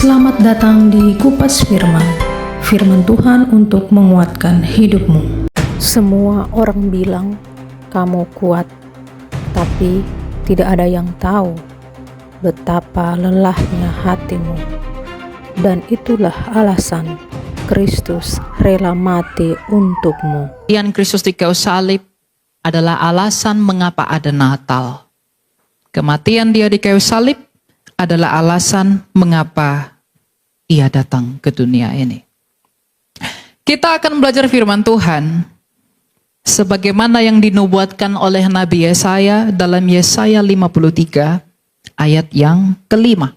Selamat datang di Kupas Firman, firman Tuhan untuk menguatkan hidupmu. Semua orang bilang kamu kuat, tapi tidak ada yang tahu betapa lelahnya hatimu. Dan itulah alasan Kristus rela mati untukmu. Kematian Kristus di kayu salib adalah alasan mengapa ada Natal. Kematian Dia di kayu salib adalah alasan mengapa Ia datang ke dunia ini. Kita akan belajar firman Tuhan sebagaimana yang dinubuatkan oleh Nabi Yesaya dalam Yesaya 53 ayat yang kelima.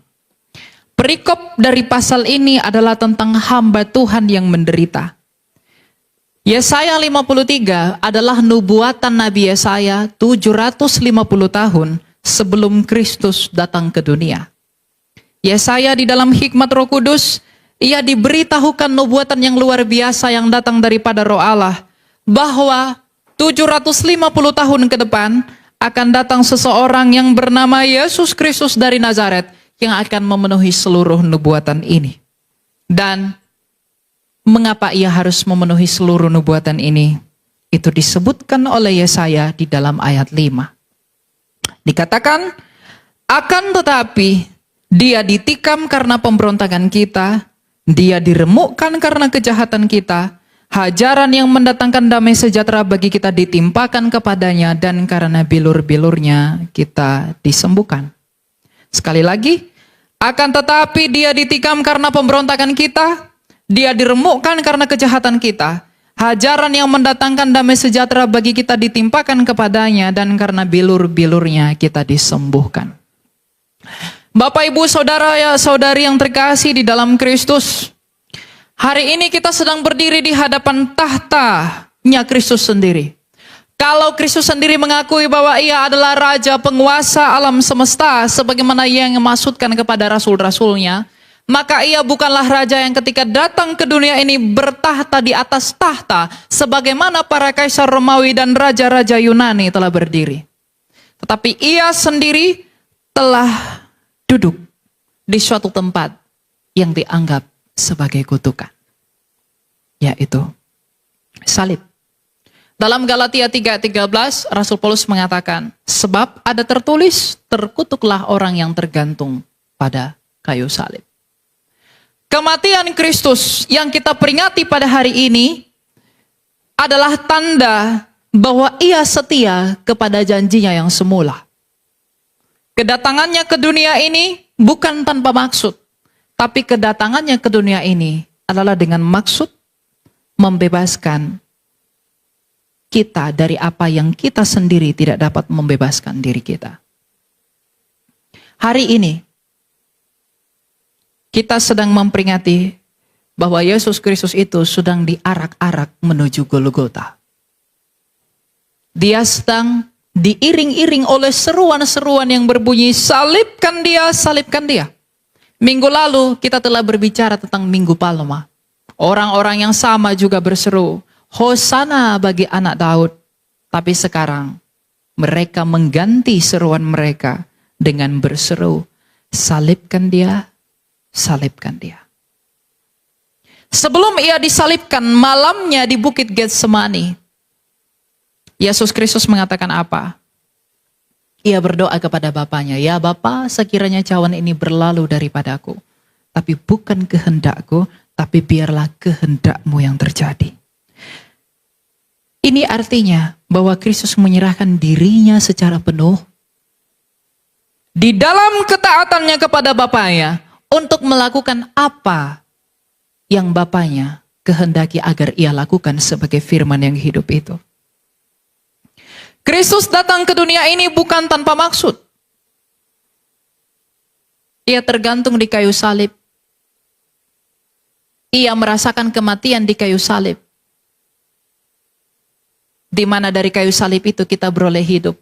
Perikop dari pasal ini adalah tentang hamba Tuhan yang menderita. Yesaya 53 adalah nubuatan Nabi Yesaya 750 tahun sebelum Kristus datang ke dunia. Yesaya di dalam hikmat Roh Kudus, ia diberitahukan nubuatan yang luar biasa yang datang daripada Roh Allah, bahwa 750 tahun ke depan akan datang seseorang yang bernama Yesus Kristus dari Nazaret yang akan memenuhi seluruh nubuatan ini. Dan mengapa ia harus memenuhi seluruh nubuatan ini? Itu disebutkan oleh Yesaya di dalam ayat 5. Dikatakan, akan tetapi Dia ditikam karena pemberontakan kita, Dia diremukkan karena kejahatan kita, hajaran yang mendatangkan damai sejahtera bagi kita ditimpakan kepadanya, dan karena bilur-bilurnya kita disembuhkan. Sekali lagi, akan tetapi Dia ditikam karena pemberontakan kita, Dia diremukkan karena kejahatan kita, hajaran yang mendatangkan damai sejahtera bagi kita ditimpakan kepadanya, dan karena bilur-bilurnya kita disembuhkan. Bapak, Ibu, Saudara, ya saudari yang terkasih di dalam Kristus, hari ini kita sedang berdiri di hadapan tahtanya Kristus sendiri. Kalau Kristus sendiri mengakui bahwa Ia adalah Raja penguasa alam semesta, sebagaimana Ia yang memaksudkan kepada rasul-rasulnya, maka Ia bukanlah Raja yang ketika datang ke dunia ini bertahta di atas tahta, sebagaimana para kaisar Romawi dan raja-raja Yunani telah berdiri. Tetapi Ia sendiri telah duduk di suatu tempat yang dianggap sebagai kutukan, yaitu salib. Dalam Galatia 3:13, Rasul Paulus mengatakan, sebab ada tertulis, terkutuklah orang yang tergantung pada kayu salib. Kematian Kristus yang kita peringati pada hari ini adalah tanda bahwa Ia setia kepada janjinya yang semula. Kedatangannya ke dunia ini bukan tanpa maksud, tapi kedatangannya ke dunia ini adalah dengan maksud membebaskan kita dari apa yang kita sendiri tidak dapat membebaskan diri kita. Hari ini, kita sedang memperingati bahwa Yesus Kristus itu sedang diarak-arak menuju Golgota. Dia sedang diiring-iring oleh seruan-seruan yang berbunyi, salibkan Dia, salibkan Dia. Minggu lalu kita telah berbicara tentang Minggu Palma. Orang-orang yang sama juga berseru, Hosana bagi anak Daud. Tapi sekarang mereka mengganti seruan mereka dengan berseru, salibkan Dia, salibkan Dia. Sebelum Ia disalibkan malamnya di Bukit Getsemani, Yesus Kristus mengatakan apa? Ia berdoa kepada Bapanya, ya Bapa, sekiranya cawan ini berlalu daripadaku, tapi bukan kehendakku, tapi biarlah kehendak-Mu yang terjadi. Ini artinya bahwa Kristus menyerahkan dirinya secara penuh di dalam ketaatannya kepada Bapanya untuk melakukan apa yang Bapanya kehendaki agar Ia lakukan sebagai firman yang hidup itu. Kristus datang ke dunia ini bukan tanpa maksud. Ia tergantung di kayu salib. Ia merasakan kematian di kayu salib. Di mana dari kayu salib itu kita beroleh hidup.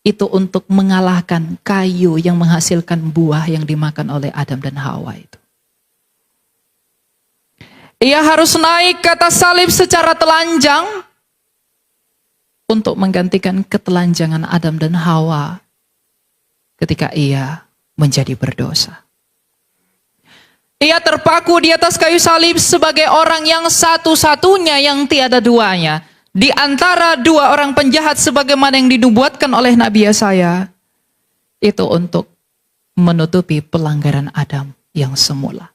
Itu untuk mengalahkan kayu yang menghasilkan buah yang dimakan oleh Adam dan Hawa itu. Ia harus naik ke atas salib secara telanjang untuk menggantikan ketelanjangan Adam dan Hawa ketika Ia menjadi berdosa. Ia terpaku di atas kayu salib sebagai orang yang satu-satunya yang tiada duanya. Di antara dua orang penjahat sebagaimana yang dinubuatkan oleh Nabi Yesaya. Itu untuk menutupi pelanggaran Adam yang semula.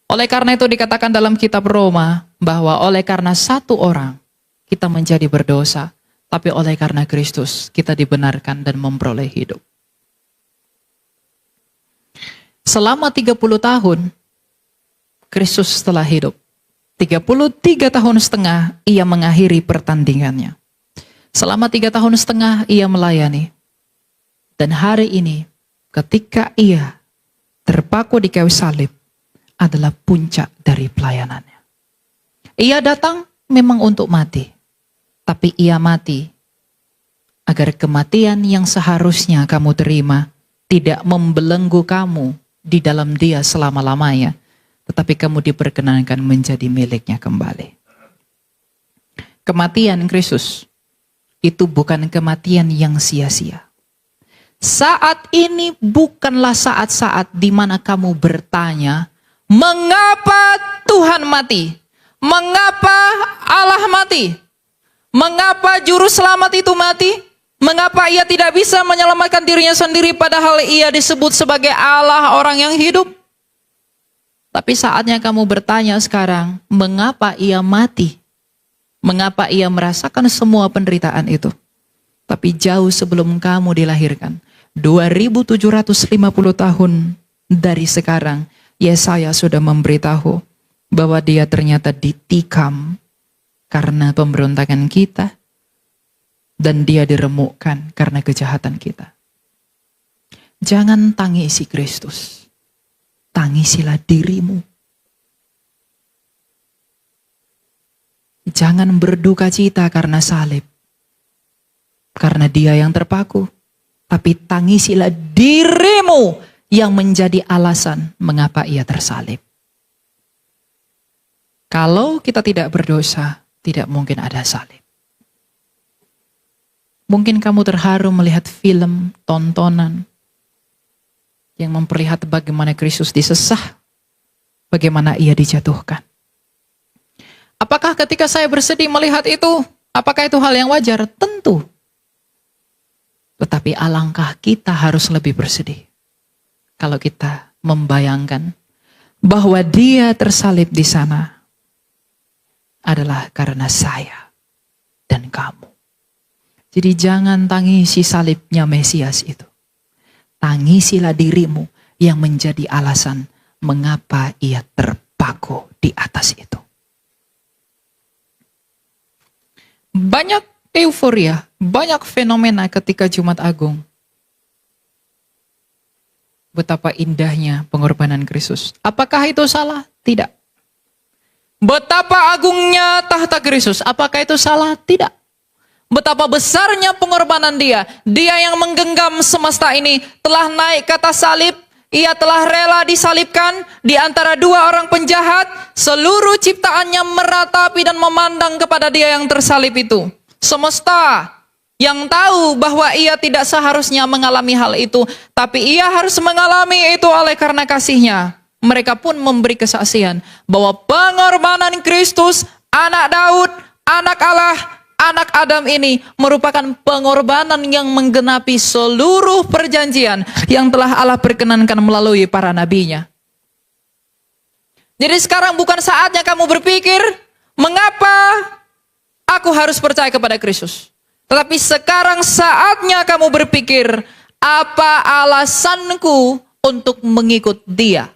Oleh karena itu dikatakan dalam kitab Roma bahwa oleh karena satu orang kita menjadi berdosa, tapi oleh karena Kristus kita dibenarkan dan memperoleh hidup. Selama 30 tahun Kristus telah hidup. 33 tahun setengah ia mengakhiri pertandingannya. Selama 3 tahun setengah ia melayani. Dan hari ini ketika ia terpaku di kayu salib adalah puncak dari pelayanannya. Ia datang memang untuk mati. Tapi ia mati agar kematian yang seharusnya kamu terima tidak membelenggu kamu di dalam Dia selama-lamanya. Tetapi kamu diperkenankan menjadi miliknya kembali. Kematian Kristus itu bukan kematian yang sia-sia. Saat ini bukanlah saat-saat di mana kamu bertanya, mengapa Tuhan mati? Mengapa Allah mati? Mengapa juru selamat itu mati? Mengapa ia tidak bisa menyelamatkan dirinya sendiri padahal ia disebut sebagai Allah orang yang hidup? Tapi saatnya kamu bertanya sekarang, mengapa ia mati? Mengapa ia merasakan semua penderitaan itu? Tapi jauh sebelum kamu dilahirkan, 2750 tahun dari sekarang, Yesaya sudah memberitahu bahwa dia ternyata ditikam karena pemberontakan kita, dan dia diremukkan karena kejahatan kita. Jangan tangisi Kristus. Tangisilah dirimu. Jangan berduka cita karena salib. Karena dia yang terpaku. Tapi tangisilah dirimu yang menjadi alasan mengapa ia tersalib. Kalau kita tidak berdosa, tidak mungkin ada salib. Mungkin kamu terharu melihat film, tontonan, yang memperlihat bagaimana Kristus disesah, bagaimana ia dijatuhkan. Apakah ketika saya bersedih melihat itu, apakah itu hal yang wajar? Tentu. Tetapi alangkah kita harus lebih bersedih. Kalau kita membayangkan bahwa dia tersalib di sana adalah karena saya dan kamu. Jadi jangan tangisi salibnya Mesias itu. Tangisilah dirimu yang menjadi alasan mengapa ia terpaku di atas itu. Banyak euforia, banyak fenomena ketika Jumat Agung. Betapa indahnya pengorbanan Kristus. Apakah itu salah? Tidak. Betapa agungnya tahta Kristus. Apakah itu salah? Tidak. Betapa besarnya pengorbanan dia. Dia yang menggenggam semesta ini telah naik ke atas salib. Ia telah rela disalibkan di antara dua orang penjahat. Seluruh ciptaannya meratapi dan memandang kepada dia yang tersalib itu. Semesta yang tahu bahwa ia tidak seharusnya mengalami hal itu. Tapi ia harus mengalami itu oleh karena kasihnya. Mereka pun memberi kesaksian bahwa pengorbanan Kristus, anak Daud, anak Allah, anak Adam ini merupakan pengorbanan yang menggenapi seluruh perjanjian yang telah Allah perkenankan melalui para nabinya. Jadi sekarang bukan saatnya kamu berpikir, mengapa aku harus percaya kepada Kristus. Tetapi sekarang saatnya kamu berpikir, apa alasanku untuk mengikut Dia?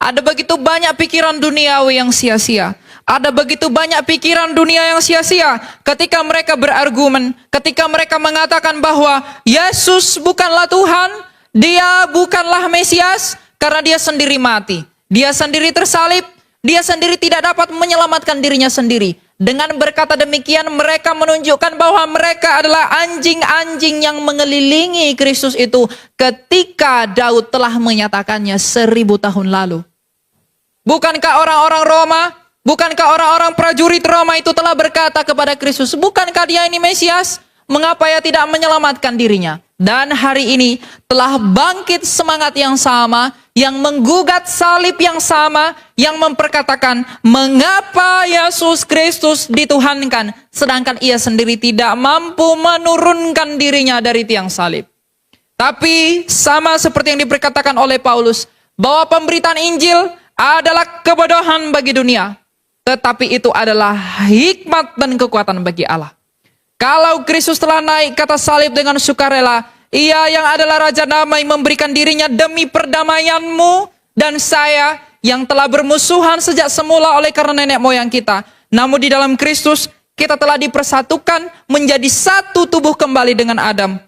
Ada begitu banyak pikiran duniawi yang sia-sia. Ada begitu banyak pikiran dunia yang sia-sia ketika mereka berargumen, ketika mereka mengatakan bahwa Yesus bukanlah Tuhan, Dia bukanlah Mesias, karena Dia sendiri mati. Dia sendiri tersalib, Dia sendiri tidak dapat menyelamatkan dirinya sendiri. Dengan berkata demikian, mereka menunjukkan bahwa mereka adalah anjing-anjing yang mengelilingi Kristus itu ketika Daud telah menyatakannya 1000 tahun lalu. Bukankah orang-orang Roma, bukankah orang-orang prajurit Roma itu telah berkata kepada Kristus, bukankah Dia ini Mesias? Mengapa ia tidak menyelamatkan dirinya? Dan hari ini telah bangkit semangat yang sama, yang menggugat salib yang sama, yang memperkatakan mengapa Yesus Kristus dituhankan, sedangkan ia sendiri tidak mampu menurunkan dirinya dari tiang salib. Tapi sama seperti yang diperkatakan oleh Paulus, bahwa pemberitaan Injil adalah kebodohan bagi dunia, tetapi itu adalah hikmat dan kekuatan bagi Allah. Kalau Kristus telah naik ke atas salib dengan sukarela, ia yang adalah Raja Damai memberikan dirinya demi perdamaianmu dan saya yang telah bermusuhan sejak semula oleh karena nenek moyang kita. Namun di dalam Kristus kita telah dipersatukan menjadi satu tubuh kembali dengan Adam.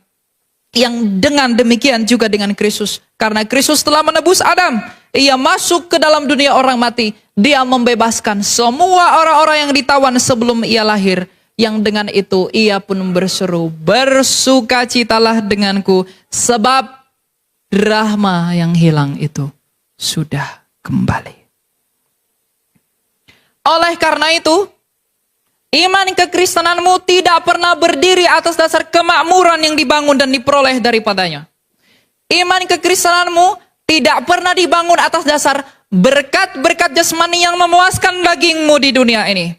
Yang dengan demikian juga dengan Kristus. Karena Kristus telah menebus Adam, ia masuk ke dalam dunia orang mati. Dia membebaskan semua orang-orang yang ditawan sebelum ia lahir. Yang dengan itu ia pun berseru, bersukacitalah denganku, sebab rahma yang hilang itu sudah kembali. Oleh karena itu, iman kekristenanmu tidak pernah berdiri atas dasar kemakmuran yang dibangun dan diperoleh daripadanya. Iman kekristenanmu tidak pernah dibangun atas dasar berkat-berkat jasmani yang memuaskan dagingmu di dunia ini.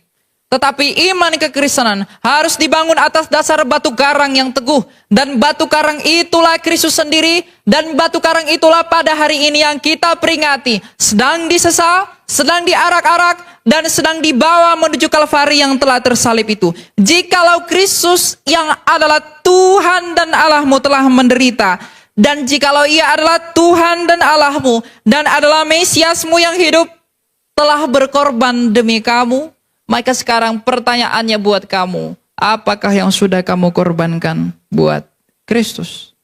Tetapi iman kekristenan harus dibangun atas dasar batu karang yang teguh. Dan batu karang itulah Kristus sendiri. Dan batu karang itulah pada hari ini yang kita peringati. Sedang disesal, sedang diarak-arak, dan sedang dibawa menuju Kalvari yang telah tersalib itu. Jikalau Kristus yang adalah Tuhan dan Allahmu telah menderita, dan jikalau ia adalah Tuhan dan Allahmu, dan adalah Mesiasmu yang hidup, telah berkorban demi kamu, maka sekarang pertanyaannya buat kamu, apakah yang sudah kamu korbankan buat Kristus?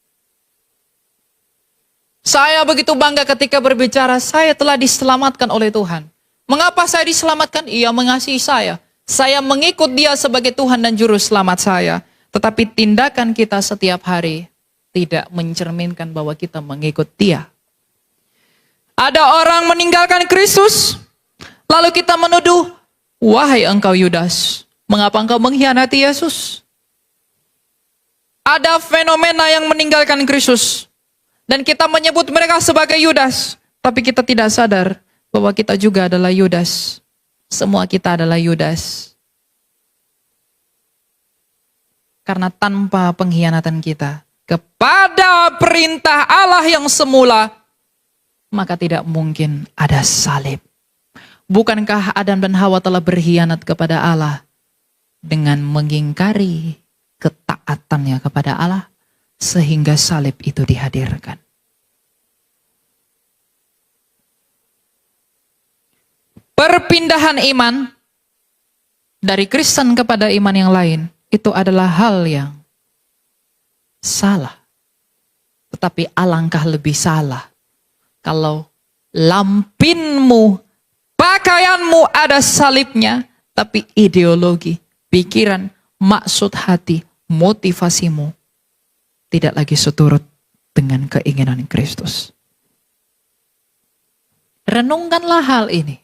Saya begitu bangga ketika berbicara, saya telah diselamatkan oleh Tuhan. Mengapa saya diselamatkan? Ia mengasihi saya. Saya mengikut dia sebagai Tuhan dan Juru Selamat saya. Tetapi tindakan kita setiap hari tidak mencerminkan bahwa kita mengikut dia. Ada orang meninggalkan Kristus, lalu kita menuduh, wahai engkau Yudas, mengapa engkau mengkhianati Yesus? Ada fenomena yang meninggalkan Kristus, dan kita menyebut mereka sebagai Yudas, tapi kita tidak sadar bahwa kita juga adalah Yudas. Semua kita adalah Yudas. Karena tanpa pengkhianatan kita kepada perintah Allah yang semula, maka tidak mungkin ada salib. Bukankah Adam dan Hawa telah berkhianat kepada Allah dengan mengingkari ketaatannya kepada Allah sehingga salib itu dihadirkan? Perpindahan iman dari Kristen kepada iman yang lain itu adalah hal yang salah. Tetapi alangkah lebih salah kalau lampinmu, pakaianmu ada salibnya, tapi ideologi, pikiran, maksud hati, motivasimu tidak lagi seturut dengan keinginan Kristus. Renungkanlah hal ini.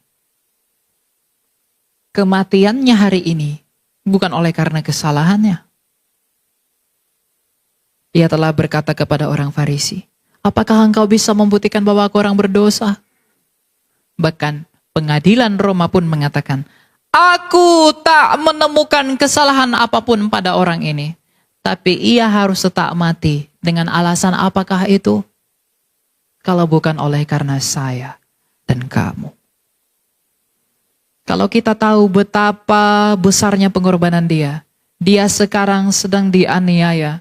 Kematiannya hari ini bukan oleh karena kesalahannya. Ia telah berkata kepada orang Farisi, apakah engkau bisa membuktikan bahwa aku orang berdosa? Bahkan pengadilan Roma pun mengatakan, aku tak menemukan kesalahan apapun pada orang ini. Tapi ia harus tetap mati. Dengan alasan apakah itu? Kalau bukan oleh karena saya dan kamu. Kalau kita tahu betapa besarnya pengorbanan dia sekarang sedang dianiaya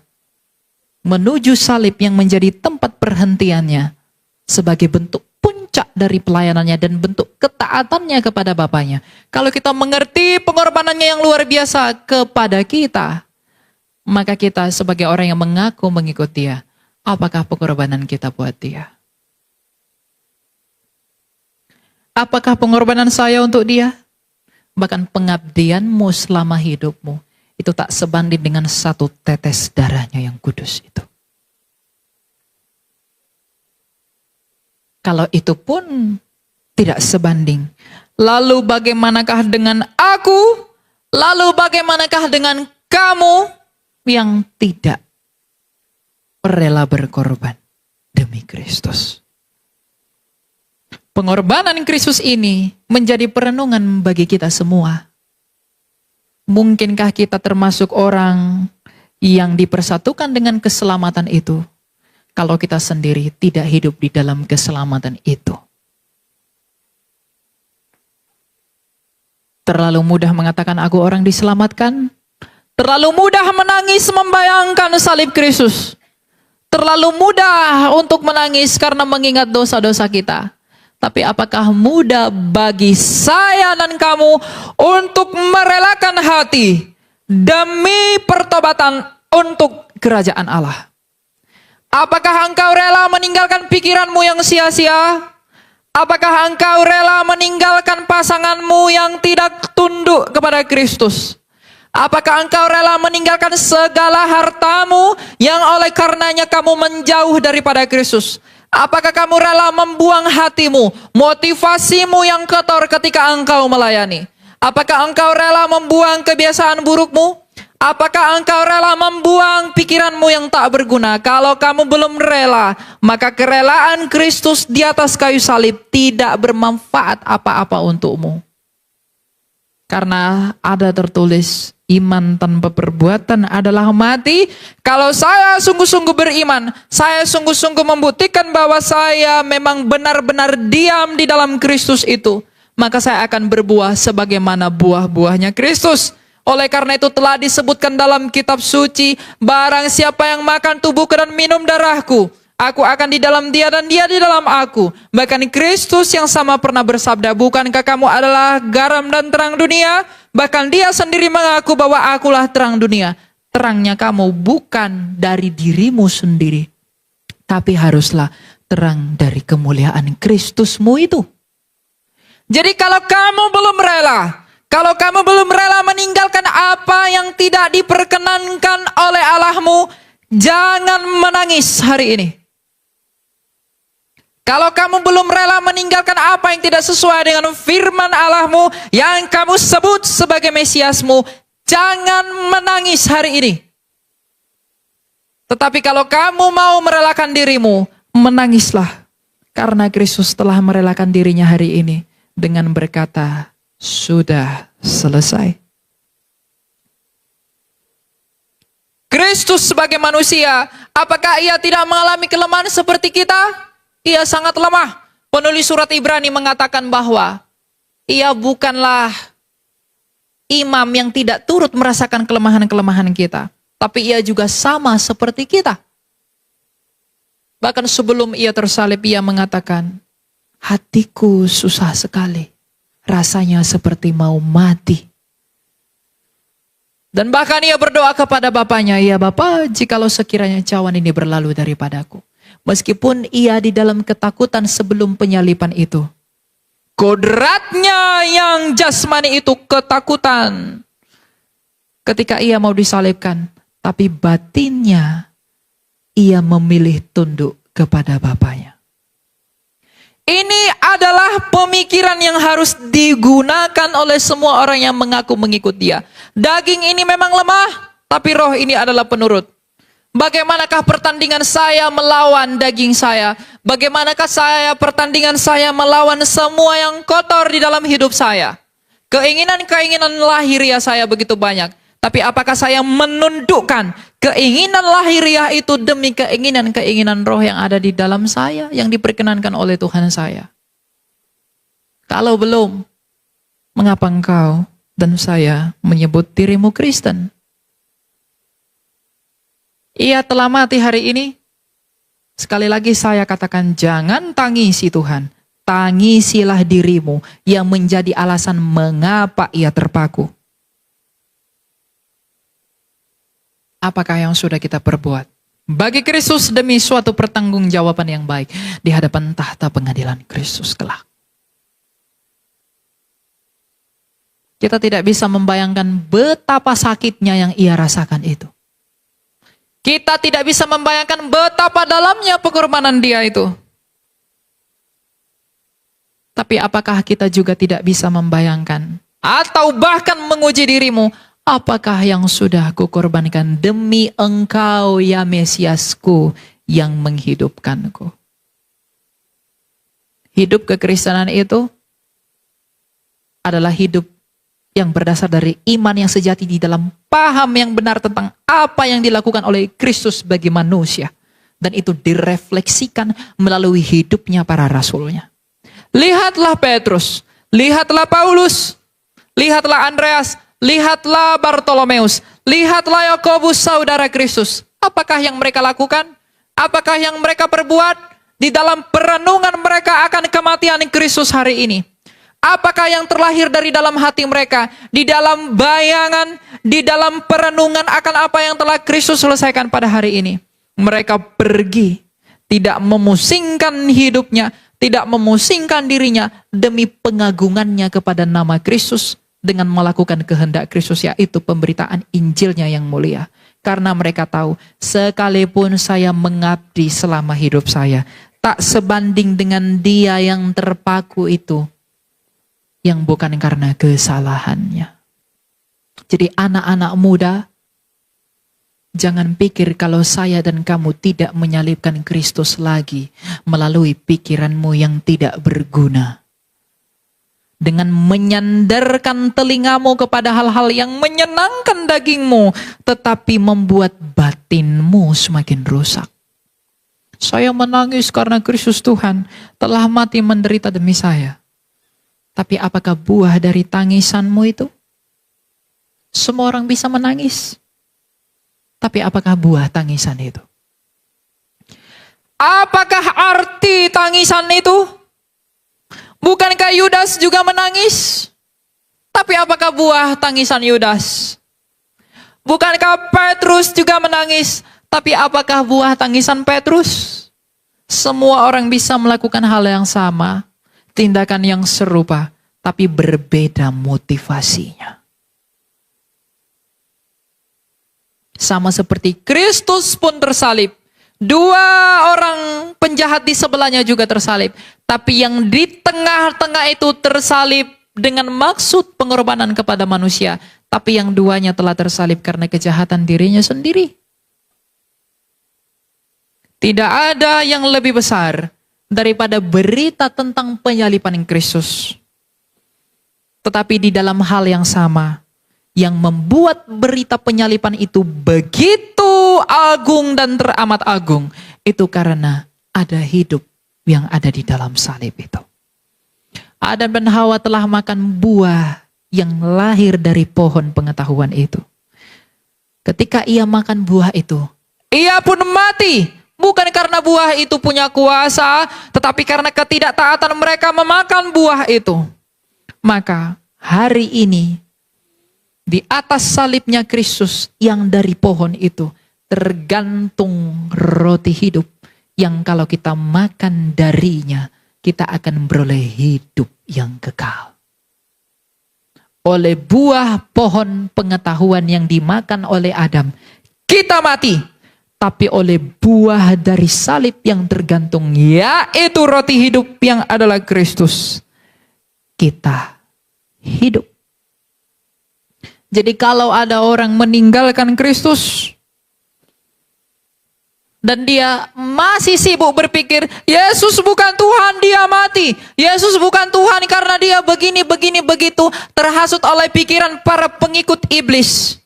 menuju salib yang menjadi tempat perhentiannya sebagai bentuk puncak dari pelayanannya dan bentuk ketaatannya kepada Bapaknya. Kalau kita mengerti pengorbanannya yang luar biasa kepada kita, maka kita sebagai orang yang mengaku mengikut dia, apakah pengorbanan kita buat dia? Apakah pengorbanan saya untuk dia? Bahkan pengabdianmu selama hidupmu, itu tak sebanding dengan satu tetes darahnya yang kudus itu. Kalau itu pun tidak sebanding, lalu bagaimanakah dengan aku? Lalu bagaimanakah dengan kamu? yang tidak rela berkorban demi Kristus. Pengorbanan Kristus ini menjadi perenungan bagi kita semua. Mungkinkah kita termasuk orang yang dipersatukan dengan keselamatan itu, kalau kita sendiri tidak hidup di dalam keselamatan itu? Terlalu mudah mengatakan aku orang diselamatkan. Terlalu mudah menangis membayangkan salib Kristus. Terlalu mudah untuk menangis karena mengingat dosa-dosa kita. Tapi apakah mudah bagi saya dan kamu untuk merelakan hati demi pertobatan untuk kerajaan Allah? Apakah engkau rela meninggalkan pikiranmu yang sia-sia? Apakah engkau rela meninggalkan pasanganmu yang tidak tunduk kepada Kristus? Apakah engkau rela meninggalkan segala hartamu yang oleh karenanya kamu menjauh daripada Kristus? Apakah kamu rela membuang hatimu, motivasimu yang kotor ketika engkau melayani? Apakah engkau rela membuang kebiasaan burukmu? Apakah engkau rela membuang pikiranmu yang tak berguna? Kalau kamu belum rela, maka kerelaan Kristus di atas kayu salib tidak bermanfaat apa-apa untukmu. Karena ada tertulis, iman tanpa perbuatan adalah mati. Kalau saya sungguh-sungguh beriman, saya sungguh-sungguh membuktikan bahwa saya memang benar-benar diam di dalam Kristus itu, maka saya akan berbuah sebagaimana buah-buahnya Kristus. Oleh karena itu telah disebutkan dalam kitab suci, barang siapa yang makan tubuhku dan minum darahku, aku akan di dalam dia dan dia di dalam aku. Bahkan Kristus yang sama pernah bersabda, bukankah kamu adalah garam dan terang dunia? Bahkan dia sendiri mengaku bahwa akulah terang dunia. Terangnya kamu bukan dari dirimu sendiri, tapi haruslah terang dari kemuliaan Kristusmu itu. Jadi kalau kamu belum rela meninggalkan apa yang tidak diperkenankan oleh Allahmu, jangan menangis hari ini. Kalau kamu belum rela meninggalkan apa yang tidak sesuai dengan firman Allahmu yang kamu sebut sebagai Mesiasmu, jangan menangis hari ini. Tetapi kalau kamu mau merelakan dirimu, menangislah. Karena Kristus telah merelakan dirinya hari ini dengan berkata, sudah selesai. Kristus sebagai manusia, apakah ia tidak mengalami kelemahan seperti kita? Ia sangat lemah. Penulis surat Ibrani mengatakan bahwa ia bukanlah imam yang tidak turut merasakan kelemahan-kelemahan kita, tapi ia juga sama seperti kita. Bahkan sebelum ia tersalib, ia mengatakan, hatiku susah sekali, rasanya seperti mau mati. Dan bahkan ia berdoa kepada Bapaknya, ya Bapa, jikalau sekiranya cawan ini berlalu daripadaku. Meskipun ia di dalam ketakutan sebelum penyalipan itu, kodratnya yang jasmani itu ketakutan ketika ia mau disalibkan, tapi batinnya ia memilih tunduk kepada Bapaknya. Ini adalah pemikiran yang harus digunakan oleh semua orang yang mengaku mengikut dia. Daging ini memang lemah, tapi roh ini adalah penurut. Bagaimanakah pertandingan saya melawan daging saya? Bagaimanakah pertandingan saya melawan semua yang kotor di dalam hidup saya? Keinginan-keinginan lahiriah saya begitu banyak. Tapi apakah saya menundukkan keinginan lahiriah itu demi keinginan-keinginan roh yang ada di dalam saya, yang diperkenankan oleh Tuhan saya? Kalau belum, mengapa engkau dan saya menyebut dirimu Kristen? Ia telah mati hari ini. Sekali lagi saya katakan, jangan tangisi Tuhan. Tangisilah dirimu yang menjadi alasan mengapa ia terpaku. Apakah yang sudah kita perbuat bagi Kristus demi suatu pertanggungjawaban yang baik di hadapan tahta pengadilan Kristus kelak? Kita tidak bisa membayangkan betapa sakitnya yang ia rasakan itu. Kita tidak bisa membayangkan betapa dalamnya pengorbanan dia itu. Tapi apakah kita juga tidak bisa membayangkan atau bahkan menguji dirimu, Apakah yang sudah kukorbankan demi Engkau ya Mesiasku yang menghidupkanku? Hidup kekristenan itu adalah hidup yang berdasar dari iman yang sejati di dalam paham yang benar tentang apa yang dilakukan oleh Kristus bagi manusia. Dan itu direfleksikan melalui hidupnya para rasulnya. Lihatlah Petrus, lihatlah Paulus, lihatlah Andreas, lihatlah Bartolomeus, lihatlah Yakobus saudara Kristus. Apakah yang mereka lakukan? Apakah yang mereka perbuat di dalam perenungan mereka akan kematian Kristus hari ini? Apakah yang terlahir dari dalam hati mereka? Di dalam bayangan, di dalam perenungan akan apa yang telah Kristus selesaikan pada hari ini? Mereka pergi, tidak memusingkan hidupnya, tidak memusingkan dirinya demi pengagungannya kepada nama Kristus dengan melakukan kehendak Kristus, yaitu pemberitaan Injilnya yang mulia. Karena mereka tahu, sekalipun saya mengabdi selama hidup saya, tak sebanding dengan dia yang terpaku itu, yang bukan karena kesalahannya. Jadi anak-anak muda, jangan pikir kalau saya dan kamu tidak menyalibkan Kristus lagi melalui pikiranmu yang tidak berguna. Dengan menyandarkan telingamu kepada hal-hal yang menyenangkan dagingmu, tetapi membuat batinmu semakin rusak. Saya menangis karena Kristus Tuhan telah mati menderita demi saya. Tapi apakah buah dari tangisanmu itu? Semua orang bisa menangis. Tapi apakah buah tangisan itu? Apakah arti tangisan itu? Bukankah Yudas juga menangis? Tapi apakah buah tangisan Yudas? Bukankah Petrus juga menangis? Tapi apakah buah tangisan Petrus? Semua orang bisa melakukan hal yang sama, tindakan yang serupa, tapi berbeda motivasinya. Sama seperti Kristus pun tersalib. Dua orang penjahat di sebelahnya juga tersalib. Tapi yang di tengah-tengah itu tersalib dengan maksud pengorbanan kepada manusia. Tapi yang duanya telah tersalib karena kejahatan dirinya sendiri. Tidak ada yang lebih besar daripada berita tentang penyaliban Kristus. Tetapi di dalam hal yang sama, yang membuat berita penyaliban itu begitu agung dan teramat agung, itu karena ada hidup yang ada di dalam salib itu. Adam dan Hawa telah makan buah yang lahir dari pohon pengetahuan itu. Ketika ia makan buah itu, ia pun mati. Bukan karena buah itu punya kuasa, tetapi karena ketidaktaatan mereka memakan buah itu. Maka hari ini, di atas salibnya Kristus yang dari pohon itu, tergantung roti hidup yang kalau kita makan darinya, kita akan beroleh hidup yang kekal. Oleh buah pohon pengetahuan yang dimakan oleh Adam, kita mati. Tapi oleh buah dari salib yang tergantung, yaitu roti hidup yang adalah Kristus, kita hidup. Jadi kalau ada orang meninggalkan Kristus dan dia masih sibuk berpikir, Yesus bukan Tuhan, dia mati. Yesus bukan Tuhan karena dia begini, begitu. Terhasut oleh pikiran para pengikut iblis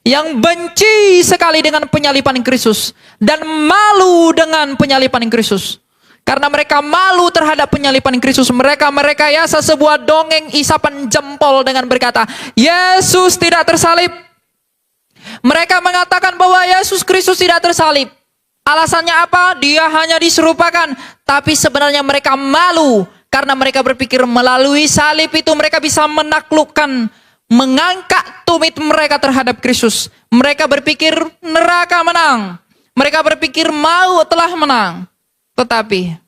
yang benci sekali dengan penyaliban Kristus dan malu dengan penyaliban Kristus. Karena mereka malu terhadap penyaliban Kristus, mereka merekayasa sebuah dongeng isapan jempol dengan berkata, Yesus tidak tersalib. Mereka mengatakan bahwa Yesus Kristus tidak tersalib. Alasannya apa? Dia hanya diserupakan. Tapi sebenarnya mereka malu karena mereka berpikir melalui salib itu mereka bisa menaklukkan, mengangkat tumit mereka terhadap Kristus. Mereka berpikir neraka menang. Mereka berpikir maut telah menang. Tetapi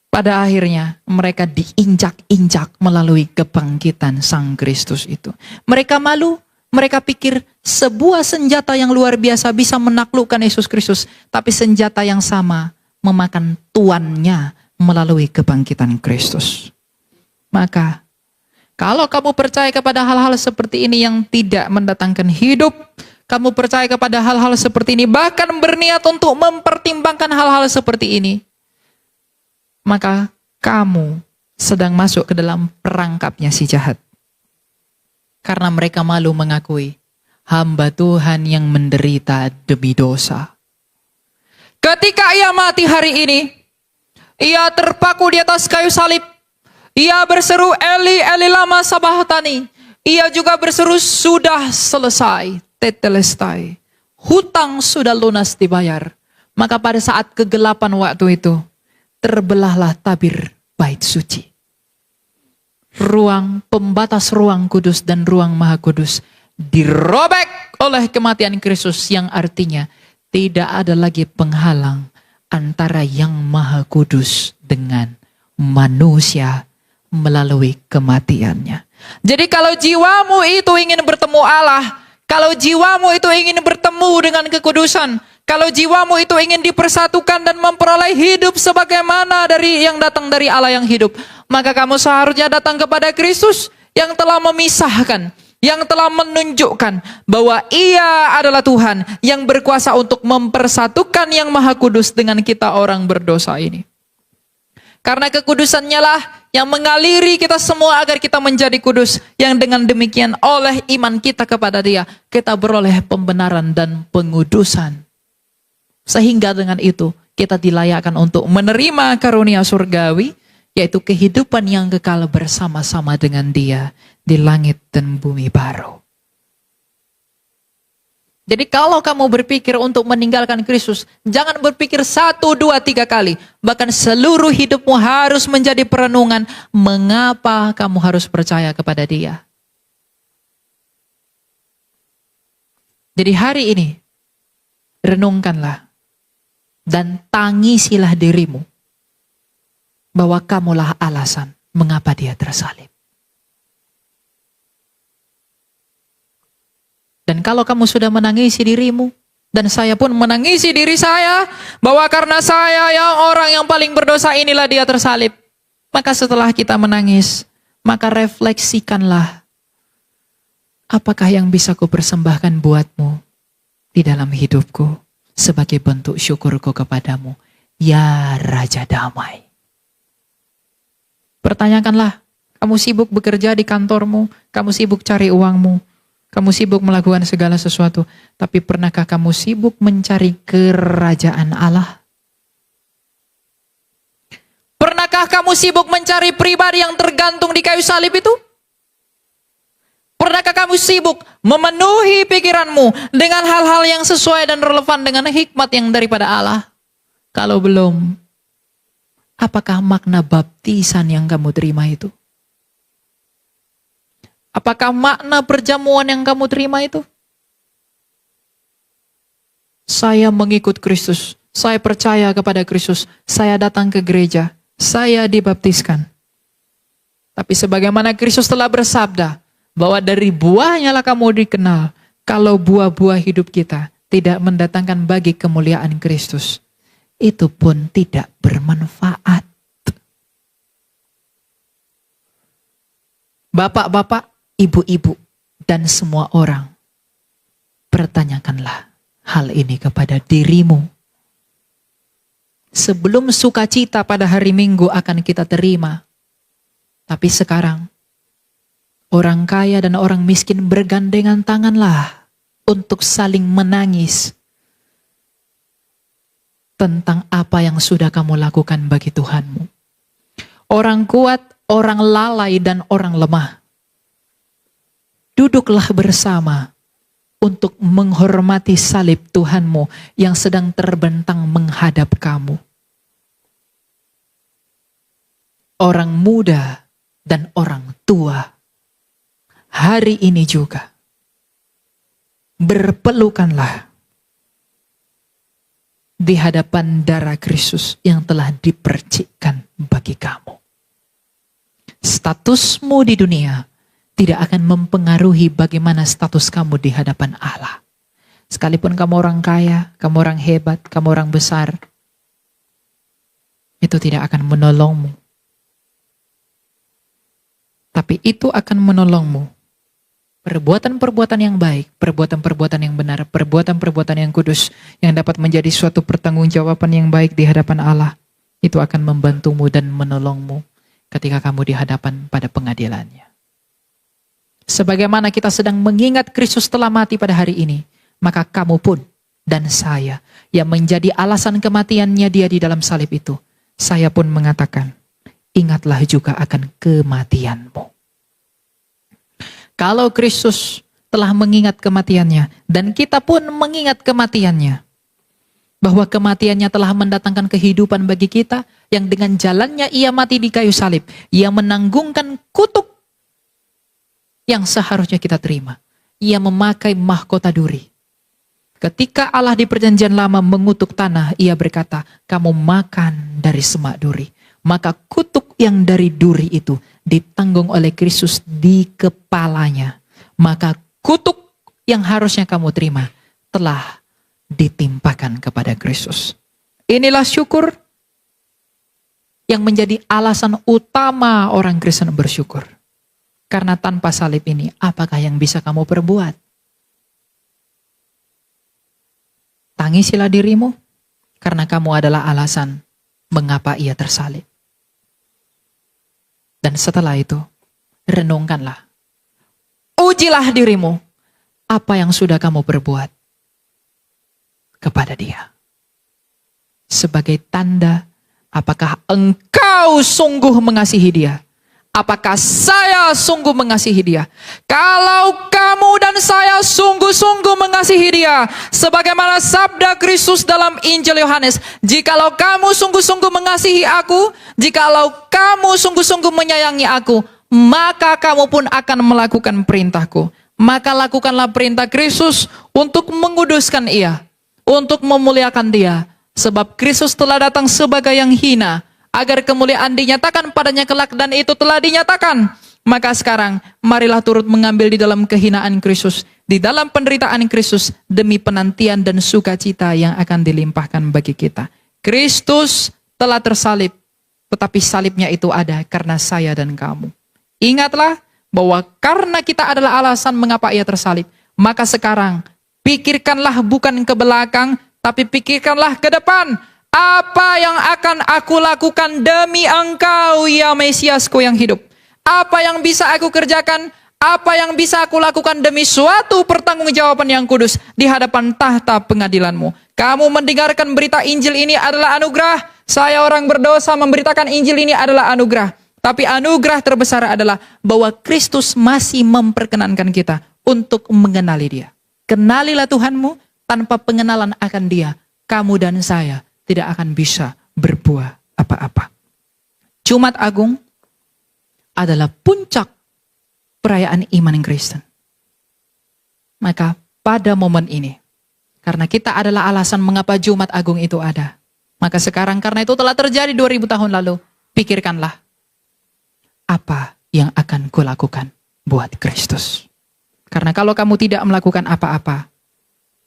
pada akhirnya mereka diinjak-injak melalui kebangkitan Sang Kristus itu. Mereka malu, mereka pikir sebuah senjata yang luar biasa bisa menaklukkan Yesus Kristus. Tapi senjata yang sama memakan tuannya melalui kebangkitan Kristus. Maka Kalau kamu percaya kepada hal-hal seperti ini yang tidak mendatangkan hidup, kamu percaya kepada hal-hal seperti ini, bahkan berniat untuk mempertimbangkan hal-hal seperti ini, maka kamu sedang masuk ke dalam perangkapnya si jahat. Karena mereka malu mengakui hamba Tuhan yang menderita demi dosa. Ketika ia mati hari ini, ia terpaku di atas kayu salib. Ia berseru, Eli, Eli lama sabachthani. Ia juga berseru, sudah selesai, tetelestai. Hutang sudah lunas dibayar. Maka pada saat kegelapan waktu itu, terbelahlah tabir bait suci. Ruang, pembatas ruang kudus dan ruang maha kudus dirobek oleh kematian Kristus, yang artinya tidak ada lagi penghalang antara yang maha kudus dengan manusia melalui kematiannya. Jadi kalau jiwamu itu ingin bertemu Allah, kalau jiwamu itu ingin bertemu dengan kekudusan, kalau jiwamu itu ingin dipersatukan dan memperoleh hidup sebagaimana dari yang datang dari Allah yang hidup, maka kamu seharusnya datang kepada Kristus yang telah memisahkan, yang telah menunjukkan bahwa Ia adalah Tuhan yang berkuasa untuk mempersatukan yang maha kudus dengan kita orang berdosa ini. Karena kekudusannya lah yang mengaliri kita semua agar kita menjadi kudus. Yang dengan demikian oleh iman kita kepada Dia, kita beroleh pembenaran dan pengudusan. Sehingga dengan itu kita dilayakkan untuk menerima karunia surgawi, yaitu kehidupan yang kekal bersama-sama dengan Dia di langit dan bumi baru. Jadi kalau kamu berpikir untuk meninggalkan Kristus, jangan berpikir 1, 2, 3 kali. Bahkan seluruh hidupmu harus menjadi perenungan mengapa kamu harus percaya kepada Dia. Jadi hari ini, renungkanlah dan tangisilah dirimu bahwa kamulah alasan mengapa Dia tersalib. Dan kalau kamu sudah menangisi dirimu, dan saya pun menangisi diri saya, bahwa karena saya yang orang yang paling berdosa inilah Dia tersalib. Maka setelah kita menangis, maka refleksikanlah, apakah yang bisa ku persembahkan buatmu di dalam hidupku sebagai bentuk syukurku kepadamu, ya Raja Damai. Pertanyakanlah, kamu sibuk bekerja di kantormu, kamu sibuk cari uangmu, kamu sibuk melakukan segala sesuatu, tapi pernahkah kamu sibuk mencari kerajaan Allah? Pernahkah kamu sibuk mencari pribadi yang tergantung di kayu salib itu? Pernahkah kamu sibuk memenuhi pikiranmu dengan hal-hal yang sesuai dan relevan dengan hikmat yang daripada Allah? Kalau belum, apakah makna baptisan yang kamu terima itu? Apakah makna perjamuan yang kamu terima itu? Saya mengikut Kristus, saya percaya kepada Kristus, saya datang ke gereja, saya dibaptiskan. Tapi sebagaimana Kristus telah bersabda, bahwa dari buahnya lah kamu dikenal, kalau buah-buah hidup kita tidak mendatangkan bagi kemuliaan Kristus, itu pun tidak bermanfaat. Bapak-bapak, ibu-ibu, dan semua orang, pertanyakanlah hal ini kepada dirimu. Sebelum sukacita pada hari Minggu akan kita terima, tapi sekarang, orang kaya dan orang miskin bergandengan tanganlah untuk saling menangis tentang apa yang sudah kamu lakukan bagi Tuhanmu. Orang kuat, orang lalai, dan orang lemah, duduklah bersama untuk menghormati salib Tuhanmu yang sedang terbentang menghadap kamu. Orang muda dan orang tua, hari ini juga berpelukanlah di hadapan darah Kristus yang telah dipercikkan bagi kamu. Statusmu di dunia tidak akan mempengaruhi bagaimana status kamu di hadapan Allah. Sekalipun kamu orang kaya, kamu orang hebat, kamu orang besar, itu tidak akan menolongmu. Tapi itu akan menolongmu. Perbuatan-perbuatan yang baik, perbuatan-perbuatan yang benar, perbuatan-perbuatan yang kudus, yang dapat menjadi suatu pertanggungjawaban yang baik di hadapan Allah, itu akan membantumu dan menolongmu ketika kamu di hadapan pada pengadilannya. Sebagaimana kita sedang mengingat Kristus telah mati pada hari ini, maka kamu pun dan saya yang menjadi alasan kematiannya dia di dalam salib itu, saya pun mengatakan, ingatlah juga akan kematianmu. Kalau Kristus telah mengingat kematiannya, dan kita pun mengingat kematiannya, bahwa kematiannya telah mendatangkan kehidupan bagi kita, yang dengan jalannya ia mati di kayu salib, ia menanggungkan kutuk yang seharusnya kita terima. Ia memakai mahkota duri. Ketika Allah di perjanjian lama mengutuk tanah, ia berkata, kamu makan dari semak duri. Maka kutuk yang dari duri itu ditanggung oleh Kristus di kepalanya. Maka kutuk yang harusnya kamu terima telah ditimpakan kepada Kristus. Inilah syukur yang menjadi alasan utama orang Kristen bersyukur. Karena tanpa salib ini, apakah yang bisa kamu perbuat? Tangisilah dirimu, karena kamu adalah alasan mengapa ia tersalib. Dan setelah itu, renungkanlah. Ujilah dirimu, apa yang sudah kamu perbuat kepada dia. Sebagai tanda, apakah engkau sungguh mengasihi dia? Apakah saya sungguh mengasihi dia? Kalau kamu dan saya sungguh-sungguh mengasihi dia, sebagaimana sabda Kristus dalam Injil Yohanes, jikalau kamu sungguh-sungguh mengasihi aku, jikalau kamu sungguh-sungguh menyayangi aku, maka kamu pun akan melakukan perintahku. Maka lakukanlah perintah Kristus untuk menguduskan ia, untuk memuliakan dia, sebab Kristus telah datang sebagai yang hina, agar kemuliaan dinyatakan padanya kelak, dan itu telah dinyatakan. Maka sekarang, marilah turut mengambil di dalam kehinaan Kristus, di dalam penderitaan Kristus, demi penantian dan sukacita yang akan dilimpahkan bagi kita. Kristus telah tersalib, tetapi salibnya itu ada karena saya dan kamu. Ingatlah bahwa karena kita adalah alasan mengapa ia tersalib, maka sekarang pikirkanlah bukan ke belakang, tapi pikirkanlah ke depan. Apa yang akan aku lakukan demi engkau, ya Mesiasku yang hidup? Apa yang bisa aku kerjakan? Apa yang bisa aku lakukan demi suatu pertanggungjawaban yang kudus di hadapan tahta pengadilanmu? Kamu mendengarkan berita Injil ini adalah anugerah. Saya orang berdosa memberitakan Injil ini adalah anugerah. Tapi anugerah terbesar adalah bahwa Kristus masih memperkenankan kita untuk mengenali dia. Kenalilah Tuhanmu, tanpa pengenalan akan dia, kamu dan saya tidak akan bisa berbuah apa-apa. Jumat Agung adalah puncak perayaan iman Kristen. Maka pada momen ini, karena kita adalah alasan mengapa Jumat Agung itu ada, maka sekarang karena itu telah terjadi 2000 tahun lalu, pikirkanlah apa yang akan kulakukan buat Kristus. Karena kalau kamu tidak melakukan apa-apa,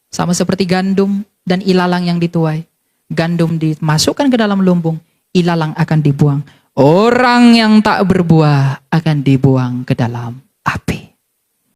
sama seperti gandum dan ilalang yang dituai, gandum dimasukkan ke dalam lumbung, ilalang akan dibuang. Orang yang tak berbuah akan dibuang ke dalam api.